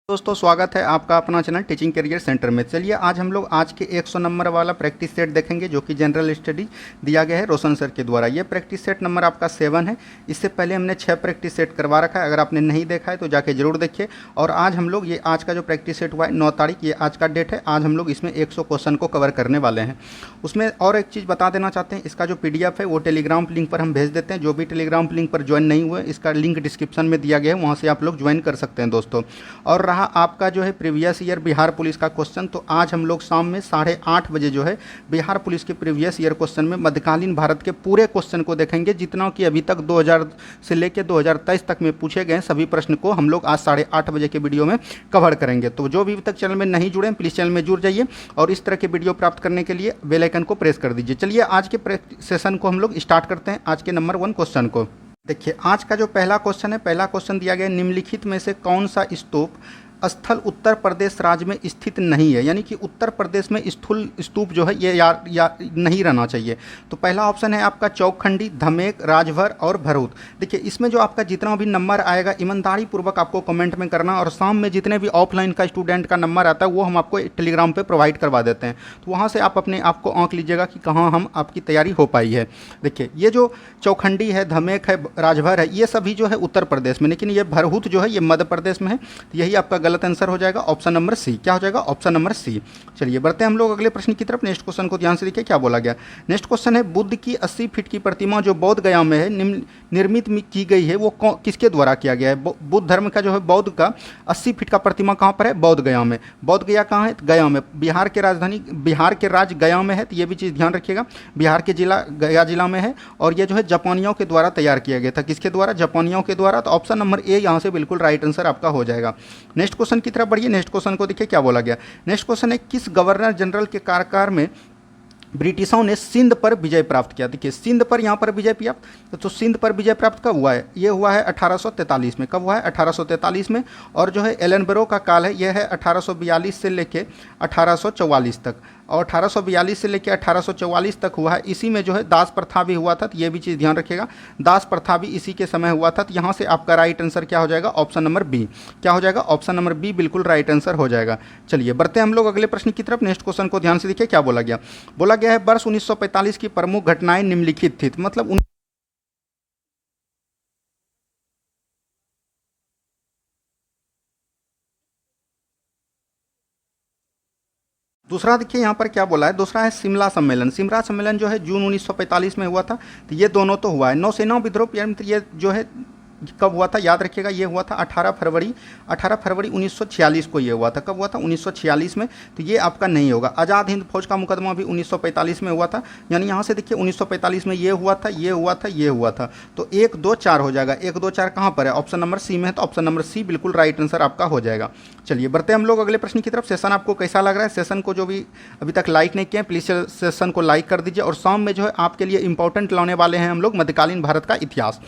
दोस्तों स्वागत है आपका अपना चैनल टीचिंग करियर सेंटर में। चलिए आज हम लोग आज के 100 नंबर वाला प्रैक्टिस सेट देखेंगे जो कि जनरल स्टडी दिया गया है रोशन सर के द्वारा। ये प्रैक्टिस सेट नंबर आपका 7 है। इससे पहले हमने 6 प्रैक्टिस सेट करवा रखा है, अगर आपने नहीं देखा है तो जाके जरूर देखिए। और आज हम लोग आज का जो प्रैक्टिस सेट हुआ है 9 तारीख, ये आज का डेट है। आज हम लोग इसमें 100 क्वेश्चन को कवर करने वाले हैं। उसमें और एक चीज़ बता देना चाहते हैं, इसका जो PDF है वो टेलीग्राम लिंक पर हम भेज देते हैं। जो भी टेलीग्राम लिंक पर ज्वाइन नहीं हुए, इसका लिंक डिस्क्रिप्शन में दिया गया है, वहाँ से आप लोग ज्वाइन कर सकते हैं दोस्तों। और रहा आपका जो है प्रीवियस ईयर बिहार पुलिस का क्वेश्चन, तो आज हम लोग शाम में 8:30 बजे जो है बिहार पुलिस के प्रीवियस ईयर क्वेश्चन में मध्यकालीन भारत के पूरे क्वेश्चन को देखेंगे, जितना कि अभी तक 2000 से लेकर 2023 तक में पूछे गए सभी प्रश्न को हम लोग आज 8:30 बजे के वीडियो में कवर करेंगे। तो जो भी अभी तक चैनल में नहीं जुड़े प्लीज़ चैनल में जुड़ जाइए और इस तरह के वीडियो प्राप्त करने के लिए बेल आइकन को प्रेस कर दीजिए। चलिए आज के सेशन को हम लोग स्टार्ट करते हैं। आज के नंबर 1 क्वेश्चन को देखिए। आज का जो पहला क्वेश्चन है, पहला क्वेश्चन दिया गया है, निम्नलिखित में से कौन सा स्तूप स्थल उत्तर प्रदेश राज्य में स्थित नहीं है, यानी कि उत्तर प्रदेश में स्थूल स्तूप जो है ये या नहीं रहना चाहिए। तो पहला ऑप्शन है आपका चौखंडी, धमेक, राजभर और भरूच। देखिए इसमें जो आपका जितना भी नंबर आएगा ईमानदारी पूर्वक आपको कमेंट में करना, और शाम में जितने भी ऑफलाइन का स्टूडेंट का नंबर आता है वो हम आपको टेलीग्राम पे प्रोवाइड करवा देते हैं। तो वहाँ से आप अपने आप को आंक लीजिएगा कि कहाँ हम आपकी तैयारी हो पाई है। देखिए ये जो चौखंडी है, धमेक है, राजभर है, ये सभी जो है उत्तर प्रदेश में, लेकिन ये भरूच जो है ये मध्य प्रदेश में है। तो यही आपका गलत आंसर हो जाएगा, ऑप्शन नंबर सी। क्या हो जाएगा? Option number C. चलिए बढ़ते हैं हम लोग अगले प्रश्न की तरफ। नेक्स्ट क्वेश्चन को ध्यान से देखिए क्या बोला गया। नेक्स्ट क्वेश्चन है, बुद्ध की 80 फीट की प्रतिमा जो बोध गया में है निर्मित की गई है, वो किसके द्वारा किया गया है? बुद्ध धर्म का जो है बौद्ध का 80 फीट का प्रतिमा कहाँ पर है? बोध गया में। बोध गया कहाँ है? गया में। बिहार के राजधानी, बिहार के राज्य गया में है, तो ये भी चीज़ ध्यान रखिएगा। बिहार के जिला गया जिला में है, और ये जो है जापानियों के द्वारा तैयार किया गया था। किसके द्वारा? जापानियों के द्वारा। तो ऑप्शन नंबर ए यहाँ से बिल्कुल राइट आंसर आपका हो जाएगा। नेक्स्ट क्वेश्चन की तरफ बढ़िए। नेक्स्ट क्वेश्चन को देखिए क्या बोला गया। नेक्स्ट क्वेश्चन है, किस गवर्नर जनरल के कार्यकाल में ब्रिटिशों ने सिंध पर विजय प्राप्त किया? देखिए सिंध पर यहाँ पर विजय प्राप्त, तो सिंध पर विजय प्राप्त कब हुआ है? ये हुआ है 1843 में। कब हुआ है? 1843 में। और जो है एलनबरो का काल है, यह है 1842 से लेके 1844 तक, और 1842 से लेकर 1844 तक हुआ है। इसी में जो है दास प्रथा भी हुआ था, तो ये भी चीज़ ध्यान रखिएगा, दास प्रथा भी इसी के समय हुआ था। तो यहाँ से आपका राइट आंसर क्या हो जाएगा? Option number B. क्या हो जाएगा? ऑप्शन नंबर बी बिल्कुल राइट आंसर हो जाएगा। चलिए बढ़ते हैं हम लोग अगले प्रश्न की तरफ। नेक्स्ट क्वेश्चन को ध्यान से देखिए क्या बोला गया। बोला गया है, वर्ष 1945 की प्रमुख घटनाएं निम्नलिखित थी। मतलब दूसरा देखिए यहाँ पर क्या बोला है। दूसरा है शिमला सम्मेलन। शिमला सम्मेलन जो है जून 1945 में हुआ था। तो ये दोनों तो हुआ है। नौसेना विद्रोह ये जो है कब हुआ था? याद रखिएगा, ये हुआ था 18 फरवरी 1946 को ये हुआ था। कब हुआ था? 1946 में। तो ये आपका नहीं होगा। आज़ाद हिंद फौज का मुकदमा भी 1945 में हुआ था, यानी यहाँ से देखिए 1945 में ये हुआ था, ये हुआ था, ये हुआ था। तो 1 2 4 हो जाएगा। 1 2 4 कहाँ पर है? ऑप्शन नंबर सी में है। तो ऑप्शन नंबर सी बिल्कुल राइट आंसर आपका हो जाएगा। चलिए बढ़ते हैं हम लोग अगले प्रश्न की तरफ। सेशन आपको कैसा लग रहा है? सेशन को जो भी अभी तक लाइक नहीं किए प्लीज़ सेशन को लाइक कर दीजिए। और शाम में जो है आपके लिए इंपॉर्टेंट लाने वाले हैं हम लोग मध्यकालीन भारत का इतिहास।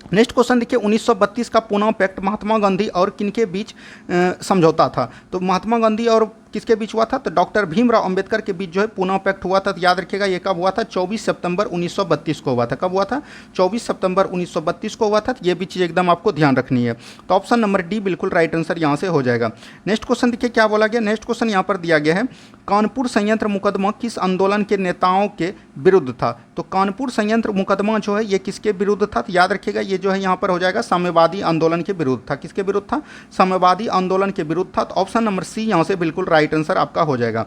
नेक्स्ट क्वेश्चन देखिए, 1932 का पुणे पैक्ट महात्मा गांधी और किनके बीच समझौता था? तो महात्मा गांधी और किसके बीच हुआ था? तो डॉक्टर भीमराव अंबेडकर के बीच जो है पुणे पैक्ट हुआ था। तो याद रखिएगा ये कब हुआ था? 24 सितंबर 1932 को हुआ था। कब हुआ था? 24 सितंबर 1932 को हुआ था। तो ये भी चीज़ एकदम आपको ध्यान रखनी है। तो ऑप्शन नंबर डी बिल्कुल राइट आंसर यहाँ से हो जाएगा। नेक्स्ट क्वेश्चन देखिए क्या बोला गया। नेक्स्ट क्वेश्चन यहाँ पर दिया गया है, कानपुर संयंत्र मुकदमा किस आंदोलन के नेताओं के विरुद्ध था? तो कानपुर संयंत्र मुकदमा जो है ये किसके विरुद्ध था? तो याद रखिएगा ये जो है यहाँ पर हो जाएगा साम्यवादी आंदोलन के विरुद्ध था। किसके विरुद्ध था? साम्यवादी आंदोलन के विरुद्ध था। तो ऑप्शन नंबर सी यहाँ से बिल्कुल राइट आंसर आपका हो जाएगा।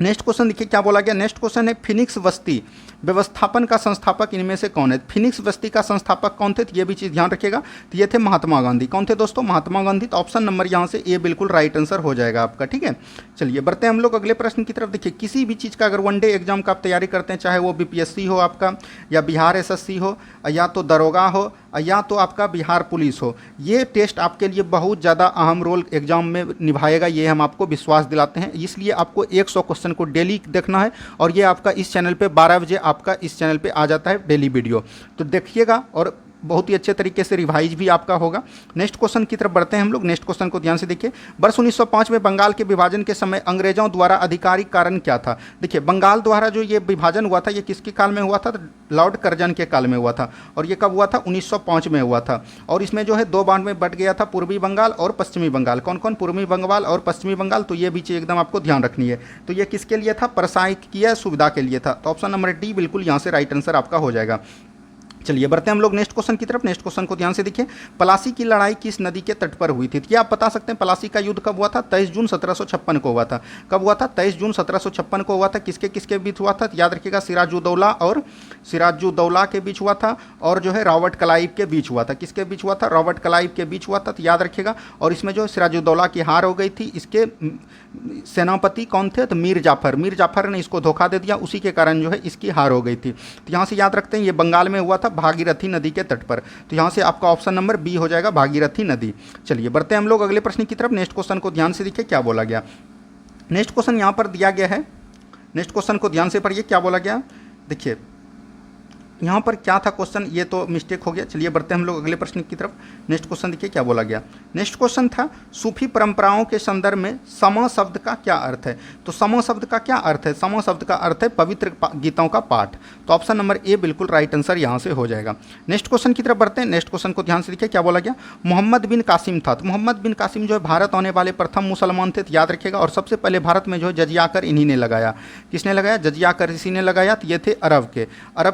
नेक्स्ट क्वेश्चन देखिए क्या बोला गया। नेक्स्ट क्वेश्चन है, फिनिक्स बस्ती व्यवस्थापन का संस्थापक इनमें से कौन है? फिनिक्स बस्ती का संस्थापक कौन थे? तो ये भी चीज़ ध्यान रखिएगा। तो ये थे महात्मा गांधी। कौन थे दोस्तों? महात्मा गांधी। तो ऑप्शन नंबर यहाँ से ए बिल्कुल राइट आंसर हो जाएगा आपका। ठीक है, चलिए बढ़ते हैं हम लोग अगले प्रश्न की तरफ। देखिए किसी भी चीज़ का अगर वनडे एग्जाम का आप तैयारी करते हैं, चाहे वो BPSC हो आपका, या बिहार SSC हो, या तो दरोगा हो, या तो आपका बिहार पुलिस हो, ये टेस्ट आपके लिए बहुत ज़्यादा अहम रोल एग्जाम में निभाएगा, ये हम आपको विश्वास दिलाते हैं। इसलिए आपको 100 क्वेश्चन को डेली देखना है, और ये आपका इस चैनल पे 12 बजे आपका इस चैनल पे आ जाता है डेली वीडियो। तो देखिएगा और बहुत ही अच्छे तरीके से रिवाइज भी आपका होगा। नेक्स्ट क्वेश्चन की तरफ बढ़ते हैं हम लोग। नेक्स्ट क्वेश्चन को ध्यान से देखिए। वर्ष 1905 में बंगाल के विभाजन के समय अंग्रेजों द्वारा आधिकारिक कारण क्या था? देखिए, बंगाल द्वारा जो ये विभाजन हुआ था ये किसके काल में हुआ था? तो लॉर्ड कर्जन के काल में हुआ था, और ये कब हुआ था? 1905 में हुआ था। और इसमें जो है दो भाग में बट गया था, पूर्वी बंगाल और पश्चिमी बंगाल। कौन कौन? पूर्वी बंगाल और पश्चिमी बंगाल। तो ये भी चीज़ एकदम आपको ध्यान रखनी है। तो ये किसके लिए था? प्रशासकीय सुविधा के लिए था। तो ऑप्शन नंबर डी बिल्कुल यहाँ से राइट आंसर आपका हो जाएगा। चलिए बढ़ते हैं हम लोग नेक्स्ट क्वेश्चन की तरफ। नेक्स्ट क्वेश्चन को ध्यान से देखिए। प्लासी की लड़ाई किस नदी के तट पर हुई थी? क्या आप बता सकते हैं प्लासी का युद्ध कब हुआ था? 23 जून 1756 को हुआ था। कब हुआ था? 23 जून 1756 को हुआ था। किसके किसके बीच हुआ था? याद रखिएगा, सिराजुद्दौला और सिराजुद्दौला के बीच हुआ था, और जो है रॉबर्ट क्लाइव के बीच हुआ था। किसके बीच हुआ था? रॉबर्ट क्लाइव के बीच हुआ था, तो याद रखिएगा। और इसमें जो सिराजुद्दौला की हार हो गई थी। इसके सेनापति कौन थे? तो मीर जाफर। मीर जाफर ने इसको धोखा दे दिया, उसी के कारण जो है इसकी हार हो गई थी। तो यहाँ से याद रखते हैं ये बंगाल में हुआ था, भागीरथी नदी के तट पर। तो यहाँ से आपका ऑप्शन नंबर बी हो जाएगा, भागीरथी नदी। चलिए बढ़ते हैं हम लोग अगले प्रश्न की तरफ। नेक्स्ट क्वेश्चन को ध्यान से देखिए क्या बोला गया। नेक्स्ट क्वेश्चन यहाँ पर दिया गया है। नेक्स्ट क्वेश्चन को ध्यान से पढ़िए क्या बोला गया। देखिए यहाँ पर क्या था क्वेश्चन, ये तो मिस्टेक हो गया। चलिए बढ़ते हैं हम लोग अगले प्रश्न की तरफ। नेक्स्ट क्वेश्चन देखिए क्या बोला गया। नेक्स्ट क्वेश्चन था सूफी परंपराओं के संदर्भ में समा शब्द का क्या अर्थ है? तो समा शब्द का क्या अर्थ है? समा शब्द का अर्थ है पवित्र गीतों का पाठ। तो ऑप्शन नंबर ए बिल्कुल राइट आंसर यहाँ से हो जाएगा। नेक्स्ट क्वेश्चन की तरफ बढ़ते हैं। नेक्स्ट क्वेश्चन को ध्यान से देखिए क्या बोला गया। मोहम्मद बिन कासिम था। तो मोहम्मद बिन कासिम जो है भारत आने वाले प्रथम मुसलमान थे, तो याद रखिएगा। और सबसे पहले भारत में जो है जजिया कर इन्हीं ने लगाया। किसने लगाया? जजिया कर इसी ने लगाया। तो ये थे अरब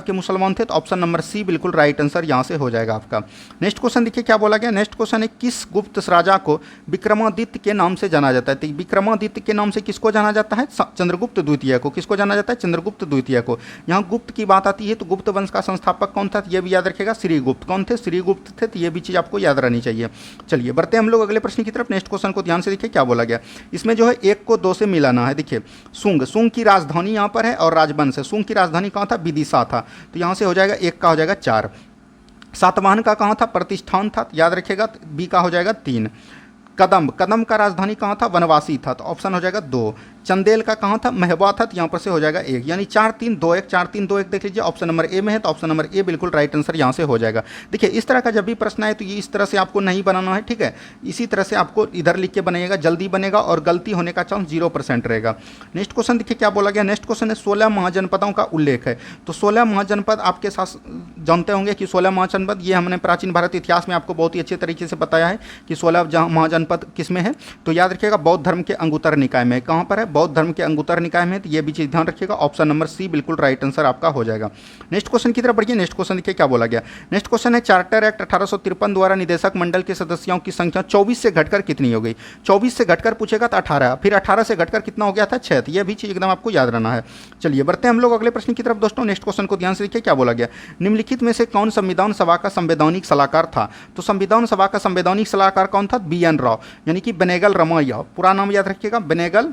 के मुसलमान थे। तो ऑप्शन नंबर सी बिल्कुल राइट आंसर यहाँ से हो जाएगा आपका। नेक्स्ट क्वेश्चन देखिए क्या बोला गया। नेक्स्ट क्वेश्चन है किस गुप्त राजा को विक्रमादित्य के नाम से जाना जाता है? तो विक्रमादित्य के नाम से किसको जाना जाता है? चंद्रगुप्त द्वितीय को। किसको जाना जाता है? चंद्रगुप्त द्वितीय को। यहाँ गुप्त की बात आती है तो गुप्त वंश का संस्थापक कौन था? ये भी याद रखिएगा, श्रीगुप्त। कौन थे? श्रीगुप्त थे। तो ये भी चीज़ आपको याद रहनी चाहिए। चलिए बढ़ते हैं हम लोग अगले प्रश्न की तरफ। नेक्स्ट क्वेश्चन को ध्यान से देखिए क्या बोला गया। इसमें जो है एक को दो से मिलाना है। देखिए सुंग की राजधानी यहाँ पर है और राजवंश है। सुंग की राजधानी कहाँ था? विदिशा था। तो यहाँ से हो जाएगा एक का हो जाएगा 4। सातवाहन का कहाँ था? प्रतिष्ठान था, याद रखिएगा। बी का हो जाएगा 3। कदम का राजधानी कहाँ था? वनवासी था। तो ऑप्शन हो जाएगा 2। चंदेल का कहाँ था? महबा था। तो यहाँ पर से हो जाएगा 1, यानी 4 3 2 1 4 3 2 1 देख लीजिए। ऑप्शन नंबर ए में है, तो ऑप्शन नंबर ए बिल्कुल राइट आंसर यहाँ से हो जाएगा। देखिए इस तरह का जब भी प्रश्न आए तो ये इस तरह से आपको नहीं बनाना है, ठीक है। इसी तरह से आपको इधर लिख के बनाइएगा, जल्दी बनेगा और गलती होने का चांस 0% रहेगा। नेक्स्ट क्वेश्चन देखिए क्या बोला गया। नेक्स्ट क्वेश्चन है 16 महाजनपदों का उल्लेख है। तो 16 महाजनपद आपके साथ जानते होंगे कि 16 महाजनपद ये हमने प्राचीन भारत इतिहास में आपको बहुत ही अच्छे तरीके से बताया है कि 16 महाजनपद किस में है। तो याद रखिएगा बौद्ध धर्म के अंगुत्तर निकाय में। कहाँ पर है? बौद्ध धर्म के अंगुत्तर निकाय में। तो ये भी चीज ध्यान रखिएगा। ऑप्शन नंबर सी बिल्कुल राइट आंसर आपका हो जाएगा। नेक्स्ट क्वेश्चन की तरफ बढ़िए। नेक्स्ट क्वेश्चन देखिए क्या बोला गया। नेक्स्ट क्वेश्चन है चार्टर एक्ट 1853 द्वारा निदेशक मंडल के सदस्यों की संख्या 24 से घटकर कितनी हो गई? 24 से घटकर पूछेगा तो 18, फिर 18 से घटकर कितना हो गया था? 6। तो ये भी चीज एकदम आपको याद रहना है। चलिए बढ़ते हैं हम लोग अगले प्रश्न की तरफ दोस्तों। नेक्स्ट क्वेश्चन को ध्यान से देखिए क्या बोला गया। निम्नलिखित में से कौन संविधान सभा का संवैधानिक सलाहकार था? तो संविधान सभा का संवैधानिक सलाहकार कौन था? BN राव, यानी कि बेनेगल रमैया। पूरा नाम याद रखिएगा, बेनेगल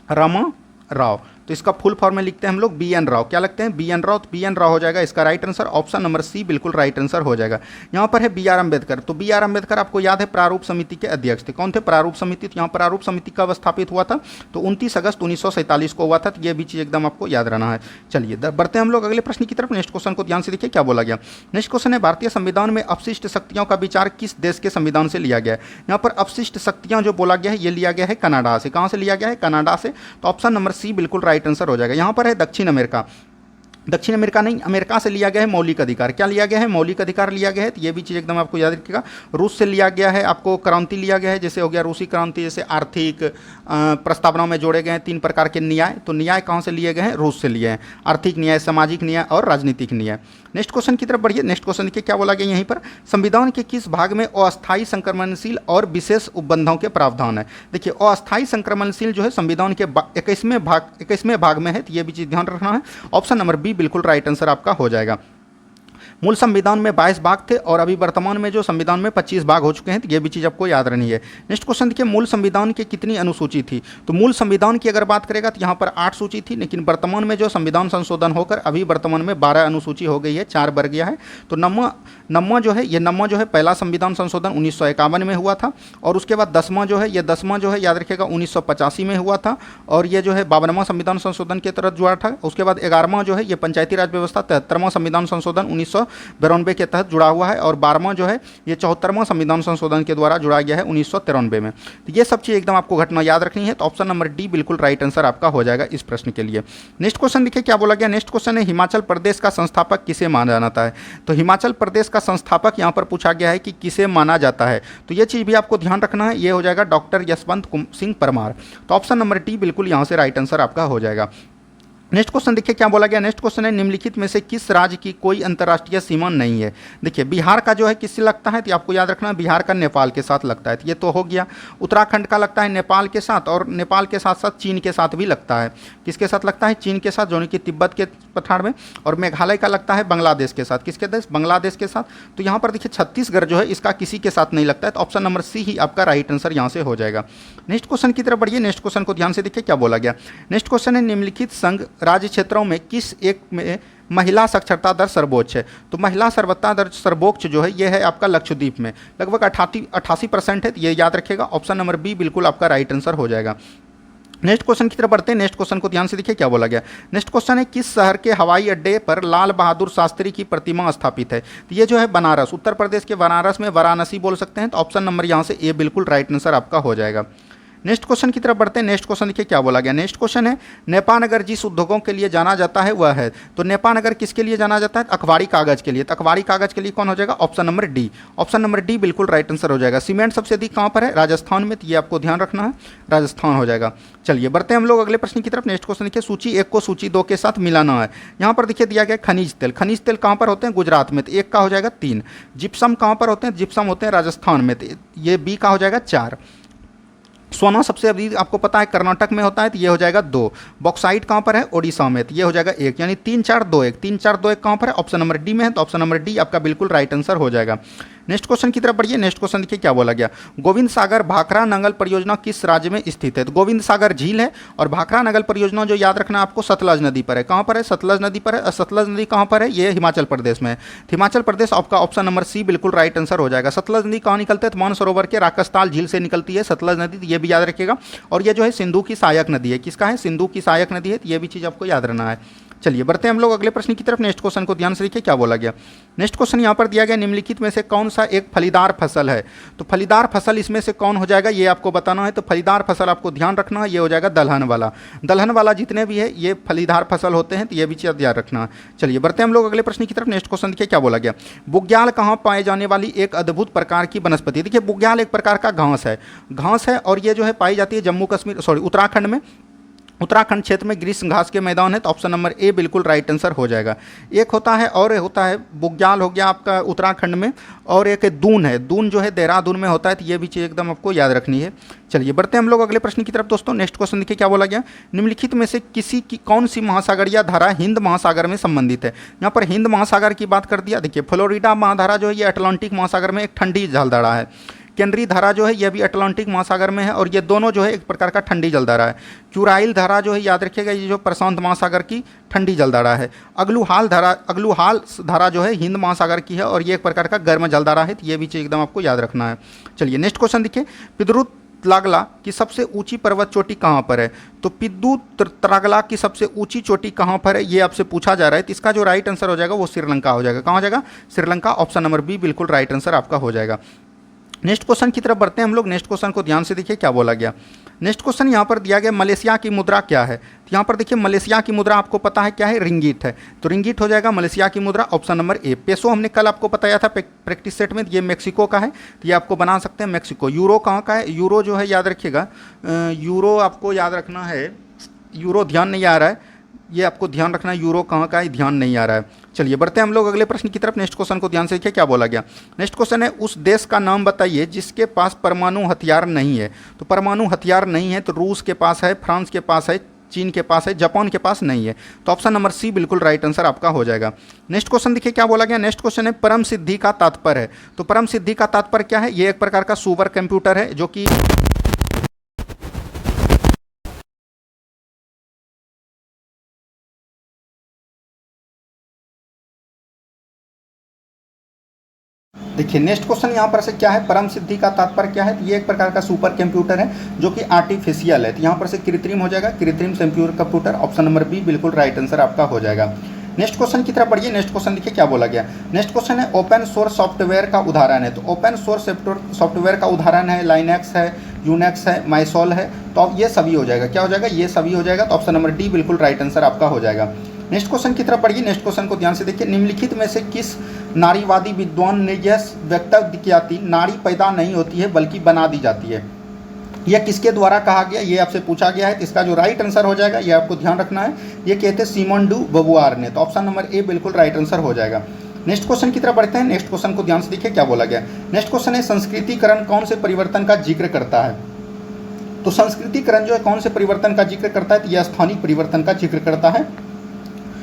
रमा राव। तो इसका फुल फॉर्म में लिखते हैं हम लोग BN राव। क्या लगते हैं? BN राव। तो BN राव हो जाएगा इसका right answer. Option number C बिल्कुल राइट आंसर हो जाएगा। यहाँ पर है BR अम्बेडकर। तो BR अम्बेडकर आपको याद है प्रारूप समिति के अध्यक्ष थे। कौन थे? प्रारूप समिति। तो यहाँ प्रारूप समिति कब स्थापित हुआ था? तो 29 अगस्त 1947 को हुआ था। तो ये भी चीज़ एकदम आपको याद रहना है। चलिए बढ़ते हैं हम लोग अगले प्रश्न की तरफ। नेक्स्ट क्वेश्चन को ध्यान से देखिए क्या बोला गया। नेक्स्ट क्वेश्चन है भारतीय संविधान में अपशिष्ट शक्तियों का विचार किस देश के संविधान से लिया गया है? यहाँ पर अपशिष्ट शक्तियाँ जो बोला गया है ये लिया गया है कनाडा से। कहाँ से लिया गया है? कनाडा से। तो ऑप्शन नंबर सी बिल्कुल राइट आंसर हो जाएगा। यहाँ पर है दक्षिण अमेरिका। दक्षिण अमेरिका नहीं, अमेरिका से लिया गया है मौलिक अधिकार। क्या लिया गया है? मौलिक अधिकार लिया गया है। तो ये भी चीज़ एकदम आपको याद रखिएगा। रूस से लिया गया है, आपको क्रांति लिया गया है। जैसे हो गया रूसी क्रांति, जैसे आर्थिक प्रस्तावना में जोड़े गए हैं 3 प्रकार के न्याय। तो न्याय कहाँ से लिए गए हैं? रूस से लिए हैं। आर्थिक न्याय, सामाजिक न्याय और राजनीतिक न्याय। नेक्स्ट क्वेश्चन की तरफ बढ़िए। नेक्स्ट क्वेश्चन देखिए क्या बोला गया यहीं पर। संविधान के किस भाग में अस्थायी संक्रमणशील और विशेष उपबंधों के प्रावधान है? देखिए अस्थायी संक्रमणशील जो है संविधान के 21वें भाग में है। तो ये भी चीज़ ध्यान रखना है। ऑप्शन नंबर बी बिल्कुल राइट आंसर आपका हो जाएगा। मूल संविधान में 22 भाग थे और अभी वर्तमान में जो संविधान में 25 भाग हो चुके हैं। तो ये भी चीज़ आपको याद रहनी है। नेक्स्ट क्वेश्चन देखिए मूल संविधान की कितनी अनुसूची थी? तो मूल संविधान की अगर बात करेगा तो यहाँ पर 8 सूची थी, लेकिन वर्तमान में जो संविधान संशोधन होकर अभी वर्तमान में 12 अनुसूची हो गई है, 4 बढ़ गया है। तो नम्मा जो है पहला संविधान संशोधन 1951 में हुआ था। और उसके बाद 10वां जो है याद रखिएगा 1985 में हुआ था। और ये जो है 52वां संविधान संशोधन के तरफ जुड़ा था। उसके बाद 11वां जो है ये पंचायती राज व्यवस्था, 73वां संविधान संशोधन 1992 के तहत जुड़ा हुआ है, और 12वां जो है ये 74वां संविधान संशोधन के द्वारा जुड़ा गया है 1993 में। तो ये सब चीज़ एकदम आपको घटना याद रखनी है। तो ऑप्शन नंबर डी बिल्कुल राइट आंसर आपका हो जाएगा इस प्रश्न के लिए। नेक्स्ट क्वेश्चन देखिए क्या बोला गया। नेक्स्ट क्वेश्चन है हिमाचल प्रदेश का संस्थापक किसे माना जाता है। तो हिमाचल प्रदेश का संस्थापक यहाँ पर पूछा गया है कि किसे माना जाता है, तो ये चीज़ भी आपको ध्यान रखना है। ये हो जाएगा डॉक्टर यशवंत सिंह परमार। तो ऑप्शन नंबर डी बिल्कुल यहाँ से राइट आंसर आपका हो जाएगा। नेक्स्ट क्वेश्चन देखिए क्या बोला गया। नेक्स्ट क्वेश्चन है निम्नलिखित में से किस राज्य की कोई अंतर्राष्ट्रीय सीमा नहीं है। देखिए बिहार का जो है किससे लगता है, तो आपको याद रखना है बिहार का नेपाल के साथ लगता है, तो ये तो हो गया। उत्तराखंड का लगता है नेपाल के साथ, और नेपाल के साथ साथ चीन के साथ भी लगता है। किसके साथ लगता है, चीन के साथ, जो कि तिब्बत के पठार में। और मेघालय का लगता है बांग्लादेश के साथ। किसके देश, बांग्लादेश के साथ। तो यहाँ पर देखिए छत्तीसगढ़ जो है इसका किसी के साथ नहीं लगता है, तो ऑप्शन नंबर सी ही आपका राइट आंसर यहाँ से हो जाएगा। नेक्स्ट क्वेश्चन की तरफ बढ़िए। नेक्स्ट क्वेश्चन को ध्यान से देखिए क्या बोला गया। नेक्स्ट क्वेश्चन है निम्नलिखित संघ राज्य क्षेत्रों में किस एक में महिला साक्षरता दर सर्वोच्च है। तो महिला साक्षरता दर सर्वोच्च जो है ये है आपका लक्षद्वीप में, लगभग 88% है, तो ये याद रखिएगा। ऑप्शन नंबर बी बिल्कुल आपका राइट आंसर हो जाएगा। नेक्स्ट क्वेश्चन की तरफ बढ़ते हैं। नेक्स्ट क्वेश्चन को ध्यान से देखिए क्या बोला गया। नेक्स्ट क्वेश्चन है किस शहर के हवाई अड्डे पर लाल बहादुर शास्त्री की प्रतिमा स्थापित है। तो ये जो है बनारस, उत्तर प्रदेश के बनारस में वाराणसी बोल सकते हैं। तो ऑप्शन नंबर यहाँ से ए बिल्कुल राइट आंसर आपका हो जाएगा। नेक्स्ट क्वेश्चन की तरफ बढ़ते हैं। नेक्स्ट क्वेश्चन देखिए क्या बोला गया। नेक्स्ट क्वेश्चन है नेपानगर जिस उद्योगों के लिए जाना जाता है वह है। तो नेपानगर किसके लिए जाना जाता है, अखबारी कागज के लिए। तो अखबारी कागज के लिए कौन हो जाएगा, option number D. Option number D बिल्कुल राइट आंसर हो जाएगा। सीमेंट सबसे अधिक कहाँ पर है, राजस्थान में, तो ये आपको ध्यान रखना है, राजस्थान हो जाएगा। चलिए बढ़ते हैं हम लोग अगले प्रश्न की तरफ। नेक्स्ट क्वेश्चन देखिए सूची 1 को सूची 2 के साथ मिलाना है। यहाँ पर देखिए दिया गया खनिज तेल। खनिज तेल कहाँ पर होते हैं, गुजरात में, तो 1 का हो जाएगा 3। जिप्सम कहाँ पर होते हैं, जिप्सम होते हैं राजस्थान में, तो ये बी का हो जाएगा 4। सोना सबसे अधिक आपको पता है कर्नाटक में होता है, तो ये हो जाएगा 2। बॉक्साइट कहाँ पर है, ओडिशा में, तो ये हो जाएगा 1। यानी 3 4 2 1, 3 4 2 1 कहाँ पर है, ऑप्शन नंबर डी में है, तो ऑप्शन नंबर डी आपका बिल्कुल राइट आंसर हो जाएगा। नेक्स्ट क्वेश्चन की तरफ बढ़िए। नेक्स्ट क्वेश्चन देखिए क्या बोला गया। गोविंद सागर भाखरा नंगल परियोजना किस राज्य में स्थित है। तो गोविंद सागर झील है, और भाखरा नंगल परियोजना जो याद रखना आपको सतलज नदी पर है। कहाँ पर है, सतलज नदी पर है। सतलज नदी कहाँ पर है, ये हिमाचल प्रदेश में है। हिमाचल प्रदेश आपका ऑप्शन नंबर सी बिल्कुल राइट आंसर हो जाएगा। सतलज नदी कहाँ निकलते हैं, मानसरोवर के राकसताल झील से निकलती है सतलज नदी, तो ये भी याद रखिएगा। और ये जो है सिंधु की सहायक नदी है। किसका है, सिंधु की सहायक नदी है, तो ये भी चीज़ आपको याद रहना है। चलिए बढ़ते हैं हम लोग अगले प्रश्न की तरफ। नेक्स्ट क्वेश्चन को ध्यान से देखिए क्या बोला गया। नेक्स्ट क्वेश्चन यहाँ पर दिया गया निम्नलिखित में से कौन सा एक फलीदार फसल है। तो फलीदार फसल इसमें से कौन हो जाएगा, ये आपको बताना है। तो फलीदार फसल आपको ध्यान रखना है, ये हो जाएगा दलहन वाला। दलहन वाला जितने भी है ये फलीदार फसल होते हैं, तो ये भी चीज़ ध्यान रखना है। चलिए बढ़ते हैं हम लोग अगले प्रश्न की तरफ। नेक्स्ट क्वेश्चन देखिए क्या बोला गया। बुग्याल कहाँ पाए जाने वाली एक अद्भुत प्रकार की वनस्पति। देखिए बुग्याल एक प्रकार का घास है, और ये जो है पाई जाती है जम्मू कश्मीर उत्तराखंड में। उत्तराखंड क्षेत्र में ग्रीष्म घास के मैदान है, तो ऑप्शन नंबर ए बिल्कुल राइट आंसर हो जाएगा। एक होता है, और होता है बुग्याल हो गया आपका उत्तराखंड में, और एक दून है, दून जो है देहरादून में होता है, तो ये भी चीज़ एकदम आपको याद रखनी है। चलिए बढ़ते हैं हम लोग अगले प्रश्न की तरफ दोस्तों। नेक्स्ट क्वेश्चन देखिए क्या बोला गया। निम्नलिखित में से किसी की कौन सी महासागरीय धारा हिंद महासागर में संबंधित है। यहाँ पर हिंद महासागर की बात कर दिया। देखिए फ्लोरिडा महाधारा जो है ये अटलांटिक महासागर में एक ठंडी जलधारा है। केंद्रीय धारा जो है यह भी अटलांटिक महासागर में है, और ये दोनों जो है एक प्रकार का ठंडी जलधारा है। क्यूराइल धारा जो है याद रखिएगा, ये जो प्रशांत महासागर की ठंडी जलधारा है। अगलुहाल धारा जो है हिंद महासागर की है, और ये एक प्रकार का गर्म जलधारा है, तो ये भी चीज़ एकदम आपको याद रखना है। चलिए नेक्स्ट क्वेश्चन देखिए। पिद्रुत त्रागला की सबसे ऊंची पर्वत चोटी कहाँ पर है। तो पिद्दू त्रागला की सबसे ऊंची चोटी कहाँ पर है, ये आपसे पूछा जा रहा है। तो इसका जो राइट आंसर हो जाएगा वो श्रीलंका हो जाएगा। कहाँ हो जाएगा, श्रीलंका। ऑप्शन नंबर बी बिल्कुल राइट आंसर आपका हो जाएगा। नेक्स्ट क्वेश्चन की तरफ बढ़ते हैं हम लोग। नेक्स्ट क्वेश्चन को ध्यान से देखिए क्या बोला गया। नेक्स्ट क्वेश्चन यहाँ पर दिया गया मलेशिया की मुद्रा क्या है। तो यहाँ पर देखिए मलेशिया की मुद्रा आपको पता है क्या है, रिंगिट है, तो रिंगिट हो जाएगा मलेशिया की मुद्रा। Option number A. पेसो हमने कल आपको बताया था प्रैक्टिस सेट में, ये मेक्सिको का है, तो ये आपको बना सकते हैं मेक्सिको। यूरो कहाँ का है, यूरो जो है याद रखिएगा, यूरो आपको याद रखना है, यूरो ध्यान नहीं आ रहा है, ये आपको ध्यान रखना है, यूरो कहाँ का है ध्यान नहीं आ रहा है। चलिए बढ़ते हैं हम लोग अगले प्रश्न की तरफ। नेक्स्ट क्वेश्चन को ध्यान से देखिए क्या बोला गया। नेक्स्ट क्वेश्चन है उस देश का नाम बताइए जिसके पास परमाणु हथियार नहीं है। तो परमाणु हथियार नहीं है, तो रूस के पास है, फ्रांस के पास है, चीन के पास है, जापान के पास नहीं है, तो ऑप्शन नंबर सी बिल्कुल राइट आंसर आपका हो जाएगा। नेक्स्ट क्वेश्चन देखिए क्या बोला गया। नेक्स्ट क्वेश्चन है परम सिद्धि का तात्पर्य है। तो परम सिद्धि का तात्पर्य क्या है, ये एक प्रकार का सुपर कंप्यूटर है जो कि देखिए नेक्स्ट क्वेश्चन यहाँ पर से क्या है, परम सिद्धि का तात्पर्य क्या है। तो ये एक प्रकार का सुपर कंप्यूटर है जो कि आर्टिफिशियल है, तो यहाँ पर से कृत्रिम हो जाएगा, कृत्रिम कंप्यूटर। ऑप्शन नंबर बी बिल्कुल राइट आंसर आपका हो जाएगा। नेक्स्ट क्वेश्चन की तरफ बढ़िए। नेक्स्ट क्वेश्चन देखिए क्या बोला गया। नेक्स्ट क्वेश्चन है ओपन सोर्स सॉफ्टवेयर का उदाहरण है। तो ओपन सोर्स सॉफ्टवेयर का उदाहरण है लाइनक्स है, यूनेक्स है, माइसोल है। तो अब ये सभी हो जाएगा, क्या हो जाएगा, ये सभी हो जाएगा। तो ऑप्शन नंबर डी बिल्कुल राइट आंसर आपका हो जाएगा। नेक्स्ट क्वेश्चन की तरफ बढ़िए। नेक्स्ट क्वेश्चन को ध्यान से देखिए। निम्नलिखित में से किस नारीवादी विद्वान ने यह वक्तव्य किया कि नारी पैदा नहीं होती है बल्कि बना दी जाती है। यह किसके द्वारा कहा गया, ये आपसे पूछा गया है। तो इसका जो राइट आंसर हो जाएगा, ये आपको ध्यान रखना है, ये कहते हैं सिमोन डू बबुआर ने। तो ऑप्शन नंबर ए बिल्कुल राइट आंसर हो जाएगा। नेक्स्ट क्वेश्चन की तरफ बढ़ते हैं। नेक्स्ट क्वेश्चन को ध्यान से देखिए क्या बोला गया। नेक्स्ट क्वेश्चन है संस्कृतिकरण कौन से परिवर्तन का जिक्र करता है। तो संस्कृतिकरण जो है कौन से परिवर्तन का जिक्र करता है, तो यह स्थानिक परिवर्तन का जिक्र करता है।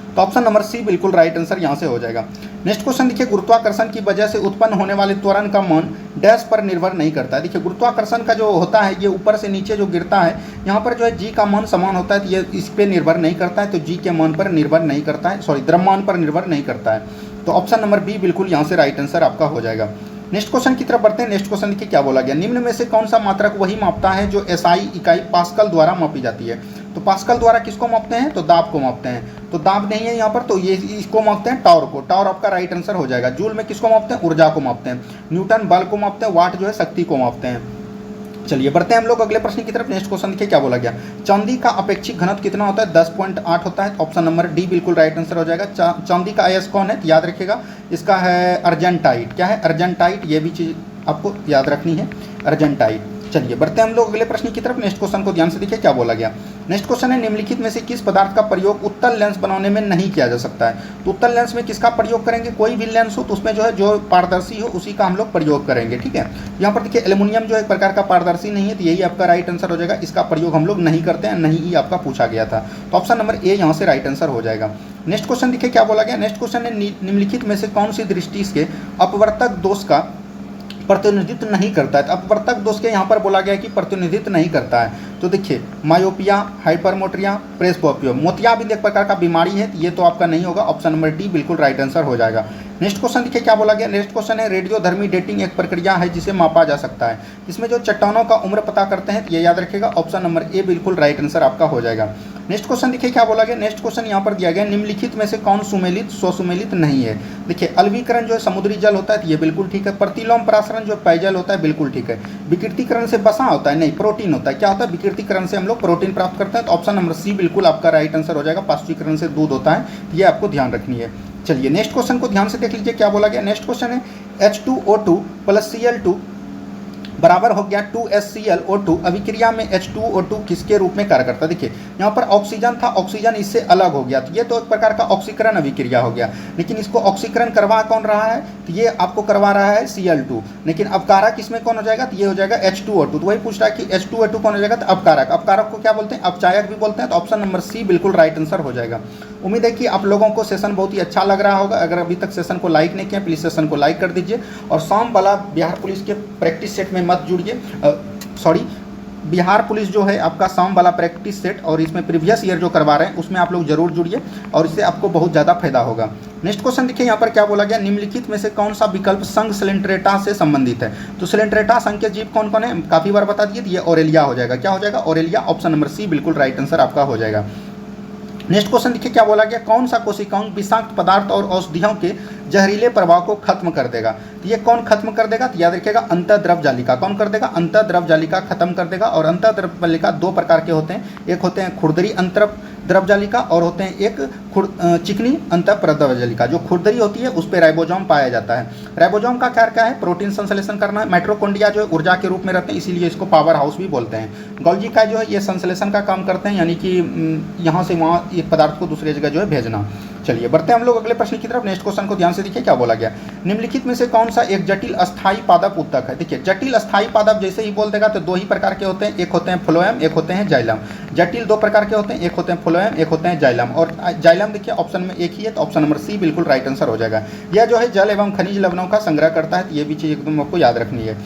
तो ऑप्शन नंबर सी बिल्कुल राइट आंसर यहाँ से हो जाएगा। नेक्स्ट क्वेश्चन देखिए गुरुत्वाकर्षण की वजह से उत्पन्न होने वाले त्वरण का मान डैश पर निर्भर नहीं करता है। देखिए गुरुत्वाकर्षण का जो होता है ये ऊपर से नीचे जो गिरता है, यहाँ पर जो है जी का मान समान होता है, तो ये इस पर निर्भर नहीं करता है। तो जी के मान पर निर्भर नहीं करता है, सॉरी द्रव्यमान पर निर्भर नहीं करता है। तो ऑप्शन नंबर बी बिल्कुल यहाँ से राइट आंसर आपका हो जाएगा। नेक्स्ट क्वेश्चन की तरफ बढ़ते हैं। नेक्स्ट क्वेश्चन देखिए क्या बोला गया। निम्न में से कौन सा मात्रक वही मापता है जो एसआई इकाई पास्कल द्वारा मापी जाती है। तो पास्कल द्वारा किसको मापते हैं, तो दाब को मापते हैं। तो दाब नहीं है यहाँ पर, तो ये इसको मापते हैं टॉर को। टॉर आपका राइट आंसर हो जाएगा। जूल में किसको मापते हैं, ऊर्जा को मापते हैं। न्यूटन बल को मापते हैं, वाट जो है शक्ति को मापते हैं। चलिए बढ़ते हैं हम लोग अगले प्रश्न की तरफ। नेक्स्ट क्वेश्चन देखिए क्या बोला गया। चांदी का अपेक्षित घनत्व कितना होता है, 10.8 होता है। ऑप्शन नंबर डी बिल्कुल राइट आंसर हो जाएगा। चांदी का अयस्क कौन है, तो याद रखिएगा इसका है अर्जेंटाइट। क्या है, अर्जेंटाइट। ये भी चीज़ आपको याद रखनी है, अर्जेंटाइट। चलिए बढ़ते हैं हम लोग अगले प्रश्न की तरफ। नेक्स्ट क्वेश्चन को ध्यान से देखिए क्या बोला गया। नेक्स्ट क्वेश्चन है निम्नलिखित में से किस पदार्थ का प्रयोग उत्तल लेंस बनाने में नहीं किया जा सकता है। तो उत्तल लेंस में किसका प्रयोग करेंगे, कोई भी लेंस हो तो उसमें जो है जो पारदर्शी हो उसी का हम लोग प्रयोग करेंगे। ठीक है, यहाँ पर देखिए एल्युमिनियम जो एक प्रकार का पारदर्शी नहीं है, तो यही आपका राइट आंसर हो जाएगा। इसका प्रयोग हम लोग नहीं करते हैं, नहीं ही आपका पूछा गया था। तो ऑप्शन नंबर ए यहाँ से राइट आंसर हो जाएगा। नेक्स्ट क्वेश्चन देखिए क्या बोला गया। नेक्स्ट क्वेश्चन है निम्नलिखित में से कौन सी दृष्टि के अपवर्तक दोष का प्रतिनिधित्व नहीं करता है। तो अपवर्तक दोष के यहाँ पर बोला गया है कि प्रतिनिधित्व नहीं करता है। तो देखिए मायोपिया, हाइपरमोट्रिया, प्रेसबोपिया, मोतिया भी एक प्रकार का बीमारी है, ये तो आपका नहीं होगा। ऑप्शन नंबर डी बिल्कुल राइट आंसर हो जाएगा। नेक्स्ट क्वेश्चन देखिए क्या बोला गया। नेक्स्ट क्वेश्चन है रेडियोधर्मी डेटिंग एक प्रक्रिया है जिसे मापा जा सकता है। इसमें जो चट्टानों का उम्र पता करते हैं, ये याद रखिएगा। ऑप्शन नंबर ए बिल्कुल राइट आंसर आपका हो जाएगा। नेक्स्ट क्वेश्चन देखिए क्या बोला गया। नेक्स्ट क्वेश्चन यहाँ पर दिया गया निम्नलिखित में से कौन सुमेलित स्वसुमेलित नहीं है। देखिए अलवीकरण जो है समुद्री जल होता है, तो ये बिल्कुल ठीक है। प्रतिलोम परासरण जो पेयजल होता है, बिल्कुल ठीक है। विकृतीकरण से बसा होता है, नहीं प्रोटीन होता है। क्या होता है, विकृतीकरण से हम लोग प्रोटीन प्राप्त करते हैं। तो ऑप्शन नंबर सी बिल्कुल आपका राइट आंसर हो जाएगा। पाश्चीकरण से दूध होता है, ये आपको ध्यान रखनी है। चलिए नेक्स्ट क्वेश्चन को ध्यान से देख लीजिए क्या बोला गया। नेक्स्ट क्वेश्चन है H2O2 + Cl2 बराबर हो गया 2HClO2 अभिक्रिया में H2O2 किसके रूप में कार्य करता है। देखिए यहाँ पर ऑक्सीजन था, ऑक्सीजन इससे अलग हो गया, तो ये तो एक प्रकार का ऑक्सीकरण अभिक्रिया हो गया। लेकिन इसको ऑक्सीकरण करवा कौन रहा है, तो ये आपको करवा रहा है Cl2। लेकिन अपकारक इसमें कौन हो जाएगा, तो ये हो जाएगा H2O2। तो वही पूछ रहा है कि H2O2 कौन हो जाएगा, तो अपकारक। अपकारक को क्या बोलते हैं, अपचायक भी बोलते हैं। तो ऑप्शन नंबर सी बिल्कुल राइट आंसर हो जाएगा। उम्मीद है कि आप लोगों को सेशन बहुत ही अच्छा लग रहा होगा। अगर अभी तक सेशन को लाइक नहीं किया, प्लीज़ सेशन को लाइक कर दीजिए। और शाम वाला बिहार पुलिस के प्रैक्टिस सेट में मत जुड़िए। सॉरी, बिहार पुलिस जो है आपका शाम वाला प्रैक्टिस सेट और इसमें प्रीवियस ईयर जो करवा रहे हैं उसमें आप लोग जरूर जुड़िए और इससे आपको बहुत ज़्यादा फायदा होगा। नेक्स्ट क्वेश्चन देखिए यहाँ पर क्या बोला गया। निम्नलिखित में से कौन सा विकल्प संघ सिलेंट्रेटा से संबंधित है। तो सिलेंट्रेटा संघ के जीव कौन कौन है, काफ़ी बार बता दिए। ये ओरेलिया हो जाएगा। क्या हो जाएगा, ओरेलिया। ऑप्शन नंबर सी बिल्कुल राइट आंसर आपका हो जाएगा। नेक्स्ट क्वेश्चन देखिए क्या बोला गया। कौन सा कोशिकांग विषाक्त पदार्थ और औषधियों के जहरीले प्रभाव को खत्म कर देगा। तो ये कौन खत्म कर देगा, तो याद रखिएगा अंतःद्रव जालिका। कौन कर देगा, अंतःद्रव जालिका खत्म कर देगा। और अंतःद्रव जालिका दो प्रकार के होते हैं, एक होते हैं खुरदरी अंतःद्रव जालिका और होते हैं एक चिकनी अंतःप्रद्रव जालिका। जो खुरदरी होती है उस पर राइबोसोम पाया जाता है। राइबोसोम का कार्य क्या है, प्रोटीन संश्लेषण करना है। माइटोकॉन्ड्रिया जो है ऊर्जा के रूप में रहते हैं, इसीलिए इसको पावर हाउस भी बोलते हैं। गोल्गी का जो है ये संश्लेषण का काम करते हैं, यानी कि यहाँ से वहाँ एक पदार्थ को दूसरी जगह जो है भेजना। चलिए बढ़ते हैं हम लोग अगले प्रश्न की तरफ। नेक्स्ट क्वेश्चन को ध्यान से देखिए क्या बोला गया। निम्नलिखित में से कौन सा एक जटिल अस्थायी पादप उत्तक है। देखिए जटिल अस्थायी पादप जैसे ही बोल देगा तो दो ही प्रकार के होते हैं, एक होते हैं फ्लोएम, एक होते हैं जाइलम। जटिल दो प्रकार के होते हैं, एक होते हैं फ्लोएम, एक होते हैं जाइलम। और जाइलम देखिए ऑप्शन में एक ही है, तो ऑप्शन नंबर सी बिल्कुल राइट आंसर हो जाएगा। यह जो है जल एवं खनिज लवणों का संग्रह करता है, तो ये भी चीज़ एकदम आपको याद रखनी है।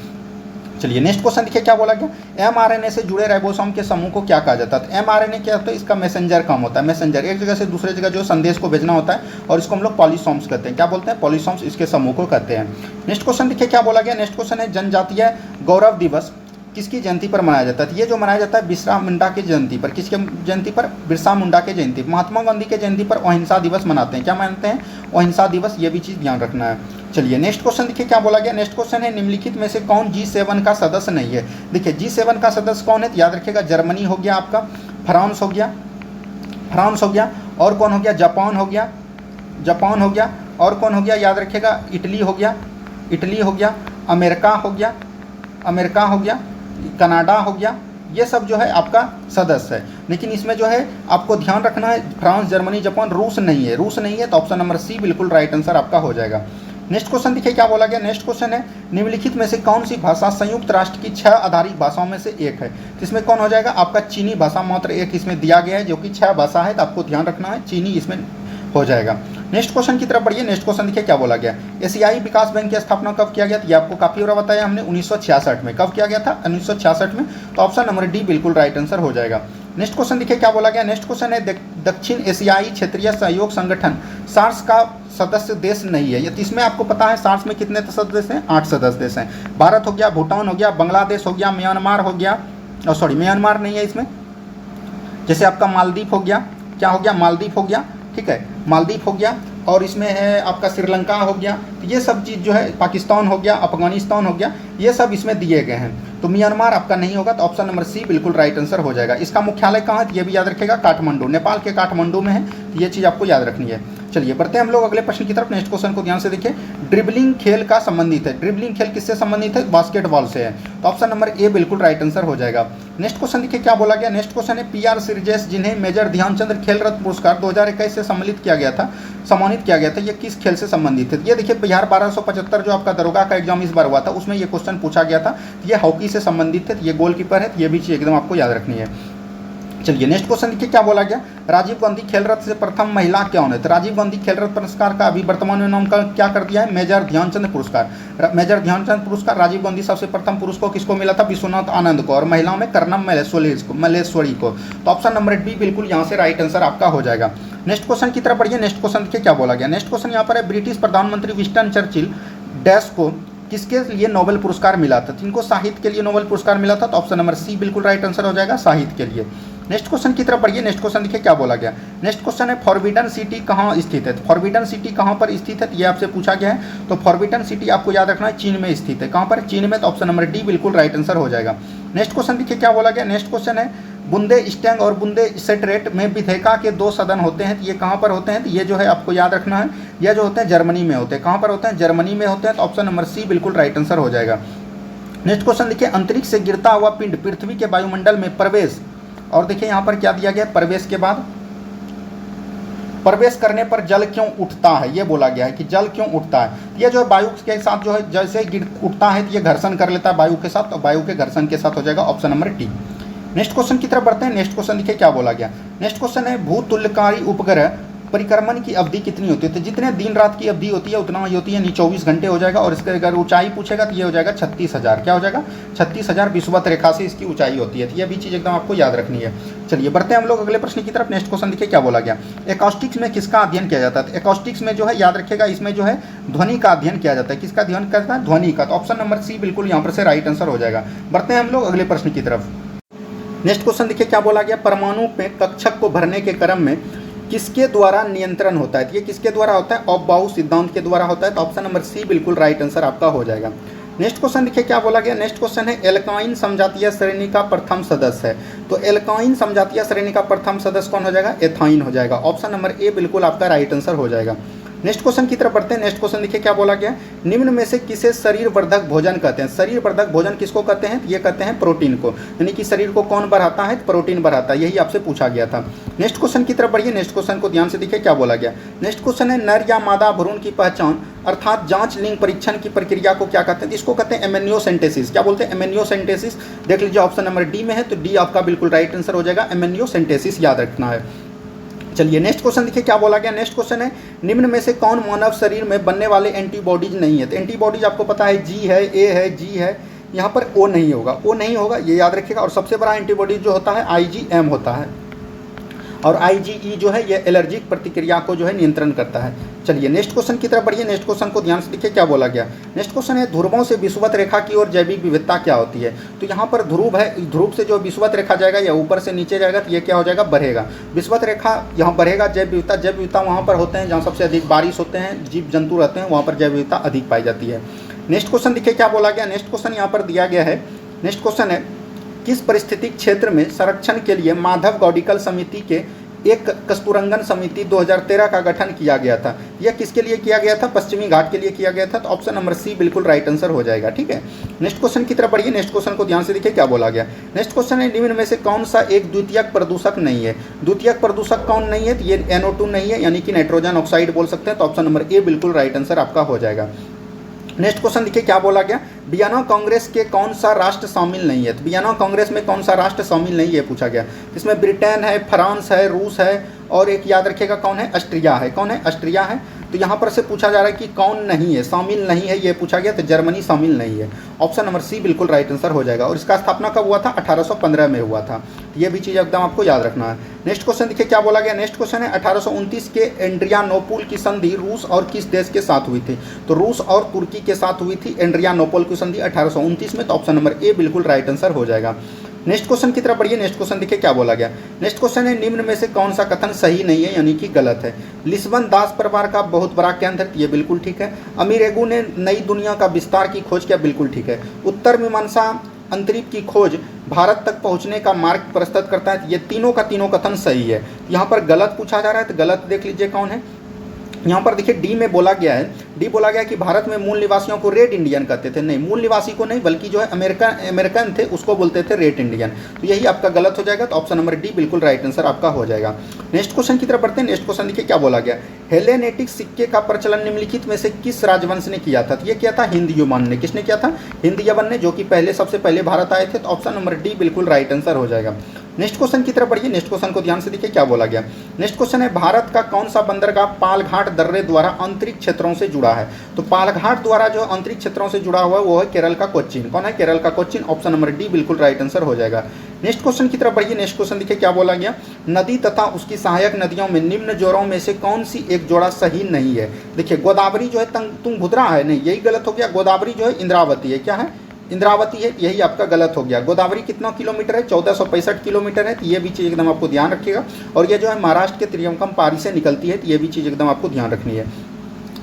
चलिए नेक्स्ट क्वेश्चन देखिए क्या बोला गया। एमआरएनए से जुड़े राइबोसोम के समूह को क्या कहा जाता है। तो एमआरएनए क्या होता है, इसका मैसेंजर काम होता है। मैसेंजर एक जगह से दूसरे जगह जो संदेश को भेजना होता है और इसको हम लोग पॉलीसोम्स कहते हैं। क्या बोलते हैं, पॉलीसोम्स इसके समूह को कहते हैं। नेक्स्ट क्वेश्चन देखिए क्या बोला गया। नेक्स्ट क्वेश्चन है जनजातीय गौरव दिवस किसकी जयंती पर मनाया जाता है? तो ये जो मनाया जाता है बिरसा मुंडा की जयंती पर। किसके जयंती पर? बिरसा मुंडा के जयंती। महात्मा गांधी के जयंती पर अहिंसा दिवस मनाते हैं। क्या मानते हैं? अहिंसा दिवस। ये भी चीज़ ध्यान रखना है। चलिए नेक्स्ट क्वेश्चन देखिए क्या बोला गया। नेक्स्ट क्वेश्चन है निम्नलिखित में से कौन G7 का सदस्य नहीं है? देखिए G7 का सदस्य कौन है? तो याद रखिएगा जर्मनी हो गया आपका, फ्रांस हो गया, और कौन हो गया? जापान हो गया, और कौन हो गया? याद रखिएगा इटली हो गया, अमेरिका हो गया, कनाडा हो गया। ये सब जो है आपका सदस्य है। लेकिन इसमें जो है आपको ध्यान रखना है फ्रांस, जर्मनी, जापान, रूस नहीं है। तो ऑप्शन नंबर सी बिल्कुल राइट आंसर आपका हो जाएगा। नेक्स्ट क्वेश्चन देखिए क्या बोला गया। नेक्स्ट क्वेश्चन है निम्नलिखित में से कौन सी भाषा संयुक्त राष्ट्र की 6 आधारित भाषाओं में से एक है? तो इसमें कौन हो जाएगा? आपका चीनी भाषा मात्र एक इसमें दिया गया है, जो कि 6 भाषा है, तो आपको ध्यान रखना है चीनी इसमें हो जाएगा। नेक्स्ट क्वेश्चन की तरफ बढ़िए। नेक्स्ट क्वेश्चन देखिए क्या बोला गया। एशियाई विकास बैंक की स्थापना कब किया गया? ये आपको काफी बार बताया हमने, 1966 में। कब किया गया था? 1966 में। तो ऑप्शन नंबर डी बिल्कुल राइट आंसर हो जाएगा। नेक्स्ट क्वेश्चन देखिए क्या बोला गया। नेक्स्ट क्वेश्चन है दक्षिण एशियाई क्षेत्रीय सहयोग संगठन सार्स का सदस्य देश नहीं है। ये इसमें आपको पता है सार्स में कितने सदस्य देश हैं? 8 सदस्य देश हैं। भारत हो गया, भूटान हो गया, बांग्लादेश हो गया, म्यांमार हो गया, सॉरी म्यांमार नहीं है इसमें, जैसे आपका मालदीव हो गया, क्या हो गया? मालदीव हो गया, ठीक है, मालदीव हो गया, और इसमें है आपका श्रीलंका हो गया। तो ये सब चीज़ जो है, पाकिस्तान हो गया, अफगानिस्तान हो गया, ये सब इसमें दिए गए हैं। तो म्यांमार आपका नहीं होगा, तो ऑप्शन नंबर सी बिल्कुल राइट आंसर हो जाएगा। इसका मुख्यालय कहाँ है? ये भी याद रखिएगा, काठमांडू, नेपाल के काठमांडू में है। तो ये चीज़ आपको याद रखनी है। चलिए बढ़ते हैं हम लोग अगले प्रश्न की तरफ। नेक्स्ट क्वेश्चन को ध्यान से देखिए। ड्रिबलिंग खेल का संबंधित है। ड्रिबलिंग खेल किससे संबंधित है? बास्केटबॉल से है। तो ऑप्शन नंबर ए बिल्कुल राइट आंसर हो जाएगा। नेक्स्ट क्वेश्चन देखिए क्या बोला गया। नेक्स्ट क्वेश्चन है PR श्रीजेश, जिन्हें मेजर ध्यानचंद खेल रत्न पुरस्कार 2021 से सम्मानित किया गया था, ये किस खेल से संबंधित है? ये देखिए बिहार 1275 जो आपका दरोगा का एग्जाम इस बार हुआ था, उसमें ये क्वेश्चन पूछा गया था। ये हॉकी से संबंधित है, ये गोलकीपर है, ये भी चीज़ एकदम आपको याद रखनी है। चलिए नेक्स्ट क्वेश्चन देखिए क्या बोला गया। राजीव गांधी खेल रत्न से प्रथम महिला कौन है? तो राजीव गांधी खेल रत्न पुरस्कार का अभी वर्तमान में नाम क्या कर दिया है? मेजर ध्यानचंद पुरस्कार। मेजर ध्यानचंद पुरस्कार राजीव गांधी सबसे प्रथम पुरुष को किसको मिला था? विश्वनाथ आनंद को, और महिलाओं में कर्णम मल्लेश्वरी को। तो ऑप्शन नंबर बी बिल्कुल यहाँ से राइट आंसर आपका हो जाएगा। नेक्स्ट क्वेश्चन की तरफ बढ़िए। नेक्स्ट क्वेश्चन देखिए क्या बोला गया। नेक्स्ट क्वेश्चन यहाँ पर है ब्रिटिश प्रधानमंत्री विंस्टन चर्चिल डैश को किसके लिए नोबेल पुरस्कार मिला था? इनको साहित्य के लिए नोबेल पुरस्कार मिला था। तो ऑप्शन नंबर सी बिल्कुल राइट आंसर हो जाएगा, साहित्य के लिए। नेक्स्ट क्वेश्चन की तरफ बढ़िए। नेक्स्ट क्वेश्चन देखिए क्या बोला गया। नेक्स्ट क्वेश्चन है फॉरबिडन सिटी कहाँ स्थित है? फॉरबिडन सिटी कहाँ पर स्थित है? ये आपसे पूछा गया है। तो फॉरबिडन सिटी आपको याद रखना है चीन में स्थित है। कहाँ पर? चीन में। तो ऑप्शन नंबर डी बिल्कुल राइट आंसर हो जाएगा। नेक्स्ट क्वेश्चन देखिए क्या बोला गया। नेक्स्ट क्वेश्चन है बुंदे स्टैंग और बुंदे सेटरेट में विधेयका के 2 सदन होते हैं। ये कहाँ पर होते हैं? तो ये जो है आपको याद रखना है, ये जो होते हैं जर्मनी में होते हैं। कहाँ पर होते हैं? जर्मनी में होते हैं। तो ऑप्शन नंबर सी बिल्कुल राइट आंसर हो जाएगा। नेक्स्ट क्वेश्चन देखिए अंतरिक्ष से गिरता हुआ पिंड पृथ्वी के वायुमंडल में प्रवेश, और देखिए यहाँ पर क्या दिया गया, प्रवेश के बाद प्रवेश करने पर जल क्यों उठता है? ये बोला गया है कि जल क्यों उठता है। ये जो है वायु के साथ जो है जैसे उठता है तो ये घर्षण कर लेता है वायु के साथ, तो वायु के घर्षण के साथ हो जाएगा option number D. Next question की तरफ बढ़ते हैं। नेक्स्ट क्वेश्चन देखिए क्या बोला गया। नेक्स्ट क्वेश्चन है भूतुल्यकारी उपग्रह परिक्रमण की अवधि कितनी होती है? तो जितने दिन रात की अवधि होती है उतना ही होती है, 24 घंटे हो जाएगा। और इसके अगर ऊंचाई पूछेगा तो ये हो जाएगा 36,000। क्या हो जाएगा? 36,000 विषुवत रेखा से इसकी ऊंचाई होती है। तो ये भी चीज़ एकदम आपको याद रखनी है। चलिए बढ़ते हैं हम लोग अगले प्रश्न की तरफ। नेक्स्ट क्वेश्चन देखिए क्या बोला गया। एकॉस्टिक्स में किसका अध्ययन किया जाता है? एकॉस्टिक्स में जो है याद रखिएगा, इसमें जो है ध्वनि का अध्ययन किया जाता है। किसका अध्ययन करता है? ध्वनि का। तो ऑप्शन नंबर सी बिल्कुल यहाँ पर से राइट आंसर हो जाएगा। बढ़ते हैं हम लोग अगले प्रश्न की तरफ। नेक्स्ट क्वेश्चन देखिए क्या बोला गया। परमाणु में कक्षक को भरने के क्रम में किसके द्वारा नियंत्रण होता है? ये किसके द्वारा होता है? ऑफ-बाउ सिद्धांत के द्वारा होता है। तो ऑप्शन नंबर सी बिल्कुल राइट आंसर आपका हो जाएगा। नेक्स्ट क्वेश्चन देखिए क्या बोला गया। नेक्स्ट क्वेश्चन है एल्काइन समजातीय श्रेणी का प्रथम सदस्य है। तो एल्काइन समजातीय श्रेणी का प्रथम सदस्य कौन हो जाएगा? एथाइन हो जाएगा। ऑप्शन नंबर ए बिल्कुल आपका राइट आंसर हो जाएगा। नेक्स्ट क्वेश्चन की तरफ बढ़ते हैं। नेक्स्ट क्वेश्चन देखिए क्या बोला गया। निम्न में से किसे शरीर वर्धक भोजन कहते हैं? शरीर वर्धक भोजन किसको कहते हैं? ये कहते हैं प्रोटीन को, यानी कि शरीर को कौन बढ़ाता है? प्रोटीन बढ़ाता है। यही आपसे पूछा गया था। नेक्स्ट क्वेश्चन की तरफ बढ़िए। नेक्स्ट क्वेश्चन को ध्यान से देखिए क्या बोला गया। नेक्स्ट क्वेश्चन है नर या मादा भ्रूण की पहचान अर्थात जांच लिंग परीक्षण की प्रक्रिया को क्या कहते हैं? इसको कहते हैं एमेनियोसेंटेसिस। क्या बोलते हैं? एमेनियोसेंटेसिस। देख लीजिए ऑप्शन नंबर डी में है, तो डी आपका बिल्कुल राइट आंसर हो जाएगा। एमेनियोसेंटेसिस याद रखना है। चलिए नेक्स्ट क्वेश्चन देखिए क्या बोला गया। नेक्स्ट क्वेश्चन है निम्न में से कौन मानव शरीर में बनने वाले एंटीबॉडीज नहीं है? तो एंटीबॉडीज आपको पता है जी है, ए है, जी है, यहाँ पर ओ नहीं होगा, ओ नहीं होगा, ये याद रखिएगा। और सबसे बड़ा एंटीबॉडी जो होता है IgM होता है। और IgE जो है ये एलर्जिक प्रतिक्रिया को जो है नियंत्रण करता है। चलिए नेक्स्ट क्वेश्चन की तरफ बढ़िए। नेक्स्ट क्वेश्चन को ध्यान से देखिए क्या बोला गया। नेक्स्ट क्वेश्चन है ध्रुवों से विषुवत रेखा की ओर जैविक विविधता क्या होती है। तो यहाँ पर ध्रुव है, ध्रुव से जो विषुवत रेखा जाएगा या ऊपर से नीचे जाएगा तो ये क्या हो जाएगा, बढ़ेगा। विषुवत रेखा यहाँ बढ़ेगा, जैव विविधता वहाँ पर होते हैं जहाँ सबसे अधिक बारिश होते हैं, जीव जंतु रहते हैं, वहाँ पर जैव विविधता अधिक पाई जाती है। नेक्स्ट क्वेश्चन देखिए क्या बोला गया। नेक्स्ट क्वेश्चन यहाँ पर दिया गया है। नेक्स्ट क्वेश्चन है किस परिस्थितिक क्षेत्र में संरक्षण के लिए माधव गौडिकल समिति के एक कस्तूरंगन समिति 2013 का गठन किया गया था। यह किसके लिए किया गया था, पश्चिमी घाट के लिए किया गया था। तो ऑप्शन नंबर सी बिल्कुल राइट आंसर हो जाएगा। ठीक है, नेक्स्ट क्वेश्चन की तरफ बढ़िए। नेक्स्ट क्वेश्चन को ध्यान से देखिए क्या बोला गया। नेक्स्ट क्वेश्चन है निम्न में से कौन सा एक द्वितीयक प्रदूषक नहीं है। द्वितीयक प्रदूषक कौन नहीं है, तो ये NO2 नहीं है, यानी कि नाइट्रोजन ऑक्साइड बोल सकते हैं। तो ऑप्शन नंबर ए बिल्कुल राइट आंसर आपका हो जाएगा। नेक्स्ट क्वेश्चन देखिए क्या बोला गया। वियना कांग्रेस के कौन सा राष्ट्र शामिल नहीं है। तो वियना कांग्रेस में कौन सा राष्ट्र शामिल नहीं है पूछा गया। इसमें ब्रिटेन है, फ्रांस है, रूस है और एक याद रखिएगा कौन है, ऑस्ट्रिया है। कौन है, ऑस्ट्रिया है। तो यहाँ पर से पूछा जा रहा है कि कौन नहीं है, शामिल नहीं है, ये पूछा गया। तो जर्मनी शामिल नहीं है। ऑप्शन नंबर सी बिल्कुल राइट आंसर हो जाएगा। और इसका स्थापना कब हुआ था, 1815 में हुआ था। ये भी चीज़ एकदम आपको याद रखना है। नेक्स्ट क्वेश्चन देखिए क्या बोला गया। नेक्स्ट क्वेश्चन है 1829 के एड्रियानोपोल की संधि रूस और किस देश के साथ हुई थी। तो रूस और तुर्की के साथ हुई थी एड्रियानोपोल की संधि 1829 में। तो ऑप्शन नंबर ए बिल्कुल राइट आंसर हो जाएगा। नेक्स्ट क्वेश्चन की तरफ बढ़िए। नेक्स्ट क्वेश्चन देखिए क्या बोला गया। नेक्स्ट क्वेश्चन है निम्न में से कौन सा कथन सही नहीं है, यानी कि गलत है। लिस्बन दास परिवार का बहुत बड़ा केंद्र, ये बिल्कुल ठीक है। अमीरेगू ने नई दुनिया का विस्तार की खोज किया, बिल्कुल ठीक है। उत्तर मीमांसा अंतरिक्ष की खोज भारत तक पहुंचने का मार्ग प्रस्तुत करता है। ये तीनों का तीनों कथन सही है। यहाँ पर गलत पूछा जा रहा है, तो गलत देख लीजिए कौन है। यहाँ पर देखिए डी में बोला गया है, डी बोला गया कि भारत में मूल निवासियों को रेड इंडियन कहते थे। नहीं, मूल निवासी को नहीं, बल्कि जो है अमेरिकन थे उसको बोलते थे रेड इंडियन। तो यही आपका गलत हो जाएगा। तो ऑप्शन नंबर डी बिल्कुल राइट आंसर आपका हो जाएगा। नेक्स्ट क्वेश्चन की तरफ बढ़ते हैं। नेक्स्ट क्वेश्चन देखिए क्या बोला गया। हेलेनेटिक सिक्के का प्रचलन निम्नलिखित में से किस राजवंश ने किया था। तो ये किया था हिंद यवन ने। किसने किया था, हिंद यवन ने, जो कि सबसे पहले भारत आए थे। तो ऑप्शन नंबर डी बिल्कुल राइट आंसर हो जाएगा। नेक्स्ट क्वेश्चन की तरफ बढ़िए। नेक्स्ट क्वेश्चन को ध्यान से देखिए क्या बोला गया। नेक्स्ट क्वेश्चन है भारत का कौन सा बंदरगाह पालघाट दर्रे द्वारा अंतरिक्ष क्षेत्रों से जुड़ा है। तो पालघाट द्वारा जो अंतरिक्ष क्षेत्रों से जुड़ा हुआ है वो है केरल का कोच्चिन। कौन है, केरल का कोच्चिन। ऑप्शन नंबर डी बिल्कुल राइट आंसर हो जाएगा। नेक्स्ट क्वेश्चन की तरफ बढ़िए। नेक्स्ट क्वेश्चन देखिए क्या बोला गया। नदी तथा उसकी सहायक नदियों में निम्न जोड़ों में से कौन सी एक जोड़ा सही नहीं है। देखिए गोदावरी जो है तुंगभद्रा है, नहीं, यही गलत हो गया। गोदावरी जो है इंद्रावती है। क्या है, इंद्रावती है, यही आपका गलत हो गया। गोदावरी कितना किलोमीटर है, 1465 किलोमीटर है। तो ये भी चीज़ एकदम आपको ध्यान रखिएगा। और ये जो है महाराष्ट्र के त्रियंकमपारी से निकलती है। तो ये भी चीज़ एकदम आपको ध्यान रखनी है।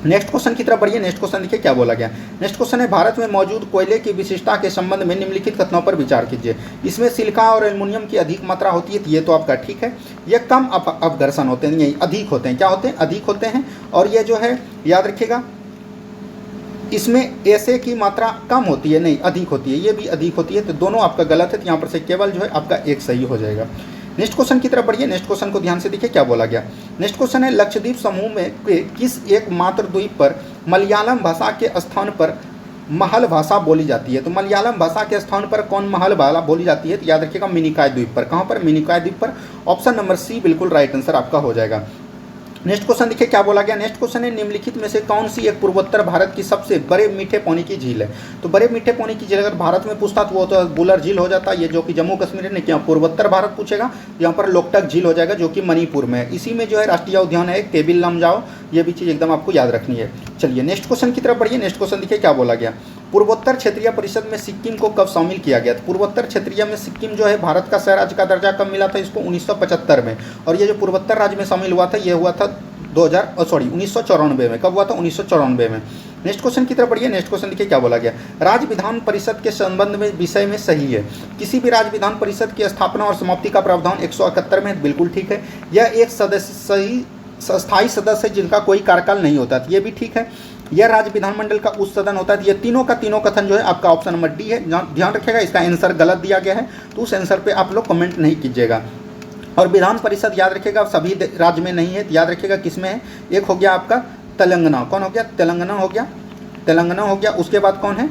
नेक्स्ट क्वेश्चन की तरफ बढ़िए। नेक्स्ट क्वेश्चन देखिए क्या बोला गया। नेक्स्ट क्वेश्चन है भारत में मौजूद कोयले की विशिष्टता के संबंध में निम्नलिखित कथनों पर विचार कीजिए। इसमें सिलिका और एल्युमिनियम की अधिक मात्रा होती है। तो ये तो आपका ठीक है। ये कम अपघर्षण होते हैं, यही अधिक होते हैं। क्या होते हैं, अधिक होते हैं। और ये जो है याद रखिएगा, इसमें ऐसे की मात्रा कम होती है, नहीं अधिक होती है। ये भी अधिक होती है। तो दोनों आपका गलत है। तो यहाँ पर से केवल जो है आपका एक सही हो जाएगा। नेक्स्ट क्वेश्चन की तरफ बढ़िए। नेक्स्ट क्वेश्चन को ध्यान से देखिए क्या बोला गया। नेक्स्ट क्वेश्चन है लक्षद्वीप समूह में किस एकमात्र द्वीप पर मलयालम भाषा के स्थान पर महल भाषा बोली जाती है। तो मलयालम भाषा के स्थान पर कौन महल भाषा बोली जाती है। तो याद रखिएगा मिनिकॉय द्वीप पर। कहाँ पर, मिनिकॉय द्वीप पर। ऑप्शन नंबर सी बिल्कुल राइट आंसर आपका हो जाएगा। नेक्स्ट क्वेश्चन देखिए क्या बोला गया। नेक्स्ट क्वेश्चन है निम्नलिखित में से कौन सी एक पूर्वोत्तर भारत की सबसे बड़े मीठे पानी की झील है। तो बड़े मीठे पानी की झील अगर भारत में पूछता तो वो तो बुलर झील हो जाता। ये जो कि जम्मू कश्मीर ने क्या पूर्वोत्तर भारत पूछेगा, यहाँ पर लोकटक झील हो जाएगा, जो कि मणिपुर में है। इसी में जो है राष्ट्रीय उद्यान है केबिल लमजाओ। ये भी चीज़ एकदम आपको याद रखनी है। चलिए नेक्स्ट क्वेश्चन की तरफ बढ़िए। नेक्स्ट क्वेश्चन देखिए क्या बोला गया। पूर्वोत्तर क्षेत्रीय परिषद में सिक्किम को कब शामिल किया गया। तो पूर्वोत्तर क्षेत्रीय में सिक्किम जो है भारत का सह राज्य का दर्जा कब मिला था इसको, 1975 में। और ये जो पूर्वोत्तर राज्य में शामिल हुआ था ये हुआ था 1994 में। कब हुआ था, 1994 में। नेक्स्ट क्वेश्चन की तरफ बढ़िए। नेक्स्ट क्वेश्चन देखिए क्या बोला गया। राज्य विधान परिषद के संबंध में विषय में सही है। किसी भी राज्य विधान परिषद की स्थापना और समाप्ति का प्रावधान 171 में, बिल्कुल ठीक है। यह एक स्थायी सदस्य है जिनका कोई कार्यकाल नहीं होता। ये भी ठीक है। यह राज्य विधानमंडल का उच्च सदन होता है। ये तीनों का तीनों कथन जो है आपका ऑप्शन नंबर डी है। ध्यान रखिएगा इसका आंसर गलत दिया गया है, तो उस आंसर पे आप लोग कमेंट नहीं कीजिएगा। और विधान परिषद याद रखिएगा सभी राज्य में नहीं है। याद रखिएगा किस में है। एक हो गया आपका तेलंगाना। कौन हो गया, तेलंगाना हो गया, तेलंगाना हो गया। उसके बाद कौन है,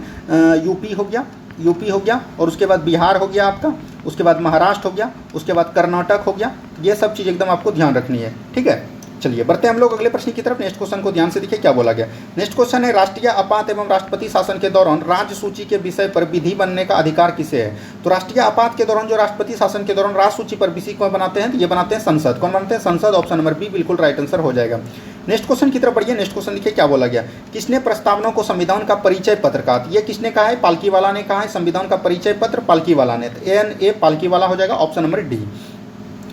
यूपी हो गया, यूपी हो गया। और उसके बाद बिहार हो गया आपका। उसके बाद महाराष्ट्र हो गया। उसके बाद कर्नाटक हो गया। ये सब चीज़ एकदम आपको ध्यान रखनी है, ठीक है। चलिए बढ़ते हैं हम लोग अगले प्रश्न की तरफ। नेक्स्ट क्वेश्चन को ध्यान से देखिए क्या बोला गया। नेक्स्ट क्वेश्चन है, राष्ट्रीय आपात एवं राष्ट्रपति शासन के दौरान राज्य सूची के विषय पर विधि बनने का अधिकार किसे है। तो राष्ट्रीय आपात के दौरान जो राष्ट्रपति शासन के दौरान राज्य सूची पर विधि कौन बनाते हैं, तो ये बनाते हैं संसद। कौन बनाते हैं, संसद। ऑप्शन नंबर बी बिल्कुल राइट आंसर हो जाएगा। नेक्स्ट क्वेश्चन की तरफ बढ़िए। नेक्स्ट क्वेश्चन देखिए क्या बोला गया। किसने प्रस्तावना को संविधान का परिचय पत्र कहा। ये किसने कहा है, पालकीवाला ने कहा है संविधान का परिचय पत्र पालकीवाला ने। तो ए पालकीवाला हो जाएगा, option number D.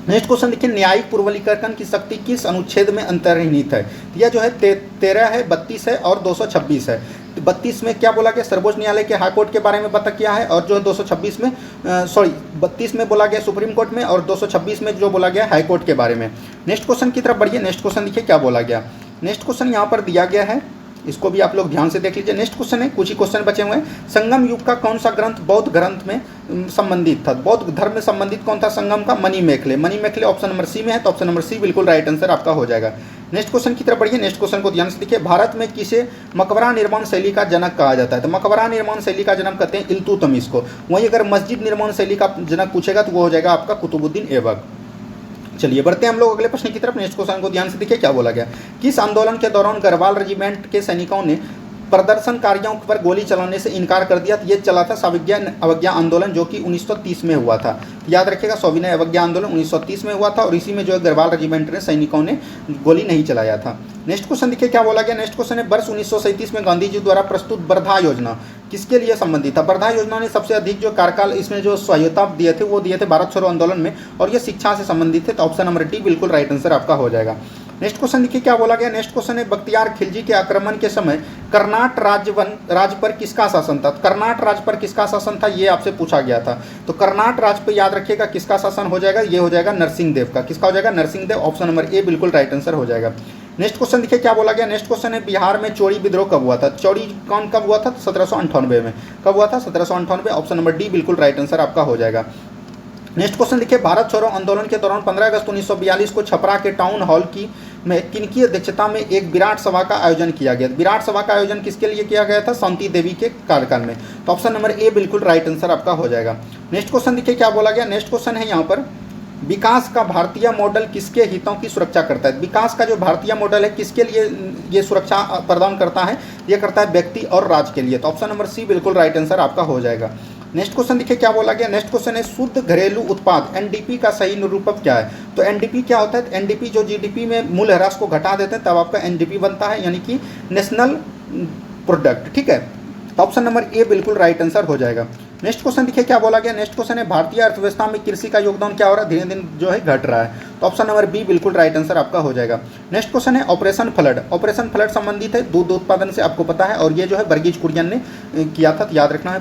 Next question देखिए, न्यायिक पूर्वलीकरण की शक्ति किस अनुच्छेद में अंतर्निहित है। तो यह जो है 13 है, 32 है और 226 है। 32 में क्या बोला गया, सर्वोच्च न्यायालय के हाई कोर्ट के बारे में बता किया है, और जो है 226 में 32 में बोला गया सुप्रीम कोर्ट में, और 226 में जो बोला गया हाई कोर्ट के बारे में। नेक्स्ट क्वेश्चन की तरफ बढ़िए। नेक्स्ट क्वेश्चन देखिए क्या बोला गया। नेक्स्ट क्वेश्चन यहाँ पर दिया गया है, इसको भी आप लोग ध्यान से देख लीजिए। नेक्स्ट क्वेश्चन है, कुछ ही क्वेश्चन बचे हुए हैं। संगम युग का कौन सा ग्रंथ बौद्ध ग्रंथ में संबंधित था। बौद्ध धर्म में संबंधित कौन था संगम का, मणिमेखले। मणिमेखले ऑप्शन नंबर सी में है, तो ऑप्शन नंबर सी बिल्कुल राइट आंसर आपका हो जाएगा। नेक्स्ट क्वेश्चन की तरफ बढ़िए। नेक्स्ट क्वेश्चन को ध्यान से देखिए। भारत में किसे मकबरा निर्माण शैली का जनक कहा जाता है। तो मकबरा निर्माण शैली का जनक कहते हैं इल्तुतमिश को। वहीं अगर मस्जिद निर्माण शैली का जनक पूछेगा तो वो हो जाएगा आपका कुतुबुद्दीन ऐबक। चलिए बढ़ते हैं हम लोग अगले प्रश्न की तरफ। नेक्स्ट क्वेश्चन को ध्यान से देखिए क्या बोला गया। किस आंदोलन के दौरान गढ़वाल रेजिमेंट के सैनिकों ने प्रदर्शनकारियों पर गोली चलाने से इनकार कर दिया। तो ये चला था सविनय अवज्ञा आंदोलन, जो कि 1930 में हुआ था। याद रखिएगा, सविनय अवज्ञा आंदोलन 1930 में हुआ था, और इसी में जो है गढ़वाल रेजिमेंट ने सैनिकों ने गोली नहीं चलाया था। नेक्स्ट क्वेश्चन देखिए क्या बोला गया। नेक्स्ट क्वेश्चन है, वर्ष 1937 में गांधी जी द्वारा प्रस्तुत वर्धा योजना किसके लिए संबंधित था। वर्धा योजना ने सबसे अधिक जो कार्यकाल इसमें जो सहायता दिए थे वो दिए थे भारत छोड़ो आंदोलन में, और ये शिक्षा से संबंधित थे। तो ऑप्शन नंबर डी बिल्कुल राइट आंसर आपका हो जाएगा। नेक्स्ट क्वेश्चन देखिए क्या बोला गया। नेक्स्ट क्वेश्चन है, बख्तियार खिलजी के आक्रमण के समय कर्नाट राज्य पर किसका शासन था। कर्नाट राज्य पर किसका शासन था, ये आपसे पूछा गया था। तो कर्नाट राज्य पर याद रखिएगा किसका शासन हो जाएगा, ये हो जाएगा नरसिंह देव का। किसका हो जाएगा, Narsingh Dev. Option number A बिल्कुल राइट आंसर हो जाएगा। नेक्स्ट क्वेश्चन देखिए क्या बोला गया। नेक्स्ट क्वेश्चन है, बिहार में चौड़ी विद्रोह कब हुआ था। चौड़ी कौन कब हुआ था, 1798 में। कब हुआ था, 1798। ऑप्शन नंबर डी बिल्कुल राइट आंसर आपका हो जाएगा। नेक्स्ट क्वेश्चन देखिए, भारत छोड़ो आंदोलन के दौरान 15 अगस्त 1942 को छपरा के टाउन हॉल में किनकी अध्यक्षता में एक विराट सभा का आयोजन किया गया। विराट सभा का आयोजन किसके लिए किया गया था, शांति देवी के कार्यकाल में। तो ऑप्शन नंबर ए बिल्कुल राइट आंसर आपका हो जाएगा। नेक्स्ट क्वेश्चन देखिए क्या बोला गया। नेक्स्ट क्वेश्चन है यहाँ पर, विकास का भारतीय मॉडल किसके हितों की सुरक्षा करता है। विकास का जो भारतीय मॉडल है किसके लिए ये सुरक्षा प्रदान करता है, ये करता है व्यक्ति और राज्य के लिए। तो ऑप्शन नंबर सी बिल्कुल राइट आंसर आपका हो जाएगा। नेक्स्ट क्वेश्चन देखिए क्या बोला गया। नेक्स्ट क्वेश्चन है, शुद्ध घरेलू उत्पाद एनडीपी का सही निरूपक क्या है। तो एनडीपी क्या होता है, एनडीपी जो जीडीपी में मूल्य ह्रास को घटा देते हैं तब आपका एनडीपी बनता है, यानी कि नेशनल प्रोडक्ट। ठीक है, तो ऑप्शन नंबर ए बिल्कुल राइट आंसर हो जाएगा। नेक्स्ट क्वेश्चन देखिए क्या बोला गया। नेक्स्ट क्वेश्चन है, भारतीय अर्थव्यवस्था में कृषि का योगदान क्या हो रहा है, धीरे धीरे जो है घट रहा है। तो ऑप्शन नंबर बी बिल्कुल राइट आंसर आपका हो जाएगा। नेक्स्ट क्वेश्चन है, ऑपरेशन फ्लड। ऑपरेशन फ्लड संबंधित है दूध उत्पादन से, आपको पता है, और ये जो है वर्गीज कुरियन ने किया था। तो याद रखना है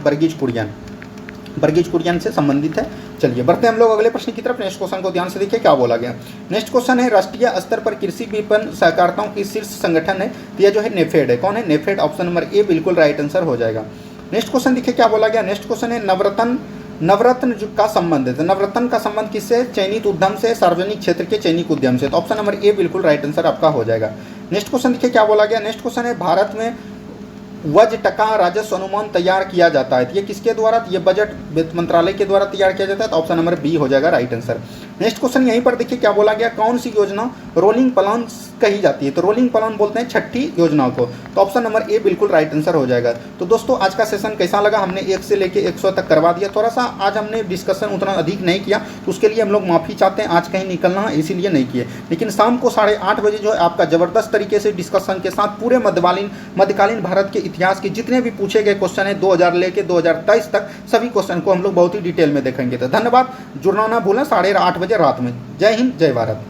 वर्गीज कुरियन से संबंधित है। चलिए बढ़ते हैं हम लोग अगले प्रश्न की तरफ। नेक्स्ट क्वेश्चन को ध्यान से देखिए क्या बोला गया। नेक्स्ट क्वेश्चन है, राष्ट्रीय स्तर पर कृषि विपणन सहकारिताओं की शीर्ष संगठन है, तो यह जो है नेफेड है। कौन है, नेफेड। ऑप्शन नंबर ए बिल्कुल राइट आंसर हो जाएगा। नेक्स्ट क्वेश्चन देखिए क्या बोला गया। नेक्स्ट क्वेश्चन है, नवरत्न का संबंध है। तो नवरत्न का संबंध किससे, चयनित उद्यम से, सार्वजनिक क्षेत्र के चयनित उद्यम से। तो ऑप्शन नंबर ए बिल्कुल राइट आंसर आपका हो जाएगा। नेक्स्ट क्वेश्चन देखिए क्या बोला गया। नेक्स्ट क्वेश्चन है, भारत में वज टका राजस्व अनुमान तैयार किया जाता है। तो ये किसके द्वारा, ये बजट वित्त मंत्रालय के द्वारा तैयार किया जाता है। तो ऑप्शन नंबर बी हो जाएगा राइट आंसर। नेक्स्ट क्वेश्चन यहीं पर देखिए क्या बोला गया, कौन सी योजना रोलिंग प्लान कही जाती है। तो रोलिंग प्लान बोलते हैं छठी योजना को। तो ऑप्शन नंबर ए बिल्कुल राइट आंसर हो जाएगा। तो दोस्तों आज का सेशन कैसा लगा, हमने 1 से लेकर 100 तक करवा दिया। थोड़ा सा आज हमने डिस्कशन उतना अधिक नहीं किया, तो उसके लिए हम लोग माफ़ी चाहते हैं। आज कहीं निकलना है इसीलिए नहीं किए, लेकिन शाम को 8:30 बजे जो है आपका ज़बरदस्त तरीके से डिस्कशन के साथ पूरे मध्यकालीन भारत के इतिहास के जितने भी पूछे गए क्वेश्चन है 2000 लेके 2023 तक, सभी क्वेश्चन को हम लोग बहुत ही डिटेल में देखेंगे। तो धन्यवाद, जुड़ना ना भूलें 8:30 बजे रात में। जय हिंद, जय भारत।